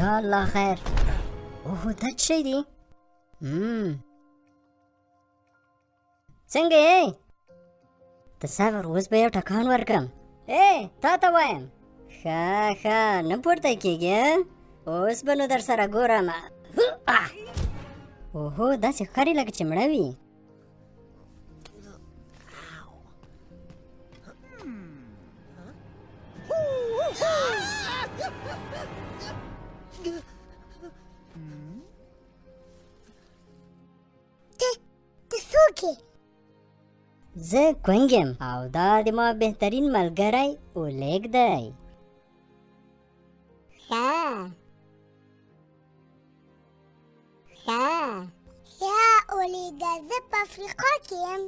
یا الله خیر. اوه دا څه شی دی؟ څنګه یې؟ ته صبر، اوس به یو ټکان ورکړم. تا ته وایم ښه نه پورته کېږي. اوس به نو در سره ګورم. اوهو داسې ښکاري لکه چې مړه وي. ته څوک یې؟ زه کونګ یم او دا د ما بهترین ملګری اولیګ دی. ښه اولیګه، زه په افریقا کې یم.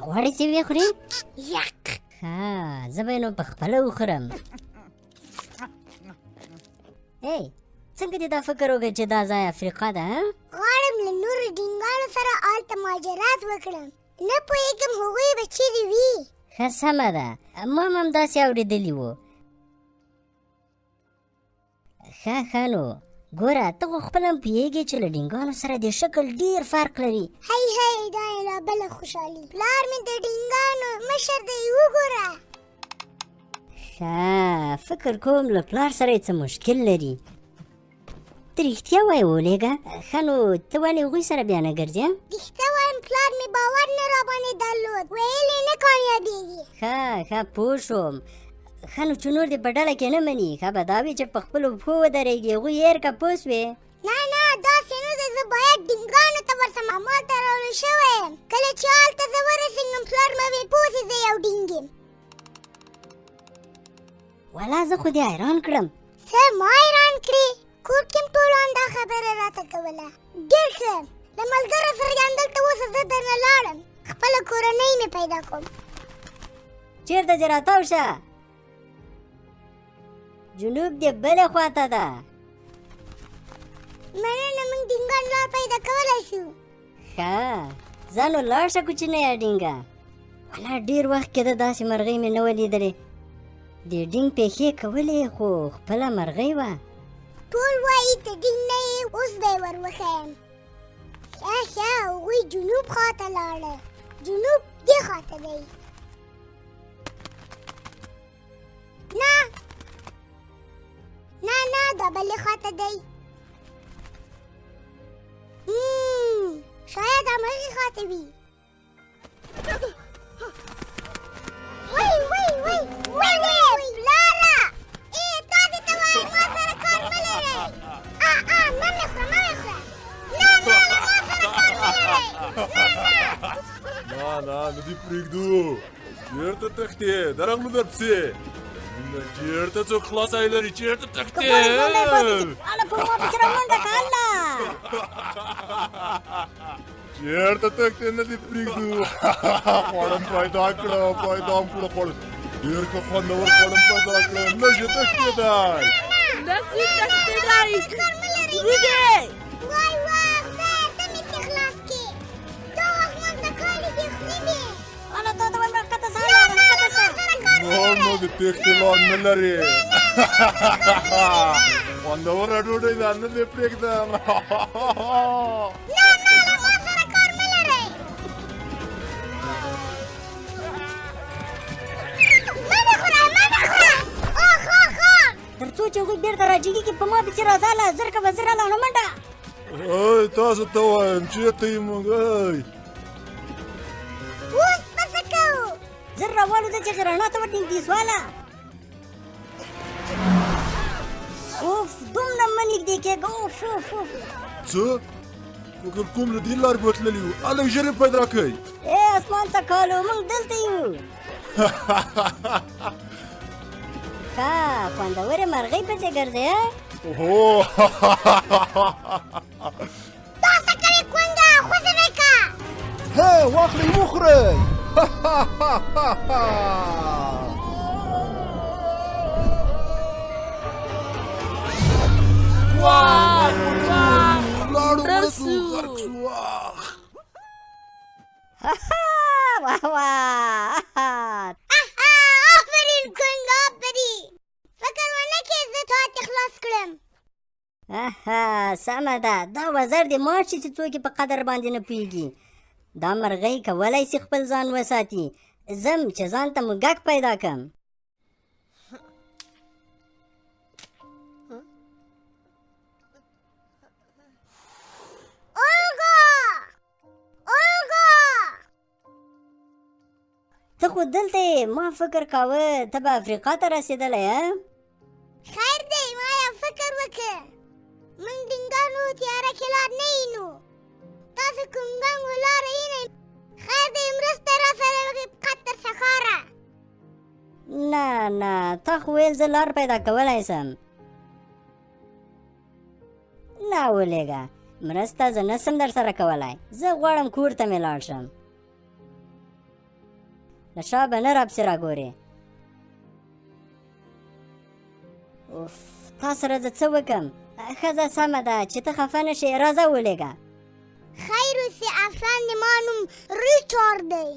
غواړې چې ویې خورې؟ یق. ښه زه به یې نو په خپله وخورم. څنګه دې دا فکر وکړ چې دا ځای افریقا ده؟ غواړم له نورو ډینګانو سره هلته مهاجرت وکړم. نه پوهېږم هغوی به چیرې وي. ښه سمه ده، ما هم همداسې اورېدلي وو. ښه نو ګوره، ته خو خپله هم پوهېږې چې له ډینګانو سره د شکل ډېر فرق لري. هی دا یې لا بله خوشحالي. پلار مې د ډینګانو مشر دی، وګوره. ښه فکر کوم له پلار سره یې څه مشکل لري. ته رښتیا وایې اولیګه؟ ښه نو ته ولې هغوی سره بیا نه ګرځې؟ رښتیا وایم پلار مې باور نه راباندې درلود، ویل یې نه کامیابېږي. ښه پوه شوم. ښه نو چې نور دې په ډله کې نه مني، ښه به دا وي چې په خپلو پښو ودرېږي. هغوی هېر که پوه سوې؟ نه داسې نه ده، زه باید ډینګانو ته ورسم. همالته راوړل شوی یم. کله چې هلته زه ورسېږم پلار به مې پوه سي زه یو ډینګ یم. والا زه خو دې حیران کړم. څه ما حیران کړې؟ کور کې هم ټولو همدا خبره راته کوله. ډېر ښه، د ملګرو سره یم دلته اوسه، زه درنه لاړم. خپله کورنۍ مې پیدا کوم. چېرته چې راتاو شه؟ جنوب دې بلې خواته ده. مننه، موږ ډینګان لار پیدا کولی شو. ښه ځه نو لاړ شه کوچنیه ډینګه. والا ډېر وخت کېده داسې مرغۍ مې نه وه لیدلې. د ډینګ پېښې کولې خو خپله مرغۍ وه. ټول وایي ته ډینګ نه یې، اوس به یې ور وښیم. ښه هغوی جنوب خواته لاړه. جنوب دې خواته دی. نه دا بلې خواته دی. شاید همغې خواته وي. پلاره! تاسې ته وایم ما سره کار مه لرئ. مه مې خوره. نه له ما سره کار مه لرئ. نه نه دې پرېږدو. چېرته تښتې؟ درغلو درپسې. چېرته څوک خلاصی لري؟ چېرته تښتې؟ چېرته تښتې؟ نه دې پرېږدو. خواړه مې پیدا کړه خواړه. ډېر ښه خوندور خواړه مې پیدا کړه. نشي تښتېدی. وای خدایه ته مې چې خلاص کړې. دا وخت من ته کالي دې خوري دي. نو د تېښتې لار نه لرې. خوندوره ډوډۍ ده، نه دې پرېږدم. نه له ما سره کار مه لرئ. مه مې خوره. تر څو چې هغوی بېرته راجګېږي په ما پسې راځه. زر که به زر هله منډه. تاسو ته وایم چېرته یې موږ؟ اوس به څه کوو؟ زر راوالوځه چې رڼا ته ورنږدې سواله. اوف دومره مه نږدې کېږه. څه؟ فکر کوم له دې لارې به تللي وو. هلک ژر یې پیدا کړئ. اسمان ته کالو موږ دلته یو. ښه خوندورې مرغۍ پسې ګرځئ. دا څه کوې کونګه؟ خوځوې که؟ واخلئ وخورئ. لاړو ورسو غرق شو. واه واه آفرین کنګ آفرین فکر ونه کې زه تا خلاص کړم سمه ده دا وزر دې مات شي چې څوک یې په قدر باندې نه پوهېږي دا مرغۍ کولی شي خپل ځان وساتي ځم چې ځان ته موږک پیدا کړم ته خو دلته یې ما فکر کاوه ته به افریقا ته رسېدلی خیر دی ما یو فکر وکړ موږ ډینګانو تیاره کې لار نه وینو تاسو کوم ګنګ لاره وینئ خیر دی مرسته راسره وکړئ قطر سخاره نه نه تا خو ویل زه لار پیدا کولی سم نه ولېږه مرسته زه نسم در سره کولی زه غواړم کور ته مې لاړ شم له شا به نه راپسې راګورې اوف تا سره زه څه وکړم ښځه سمه ده چې ته خفه نه شې راځه ولېږه خیر اوسې افغان د ما نوم ریچارډ دی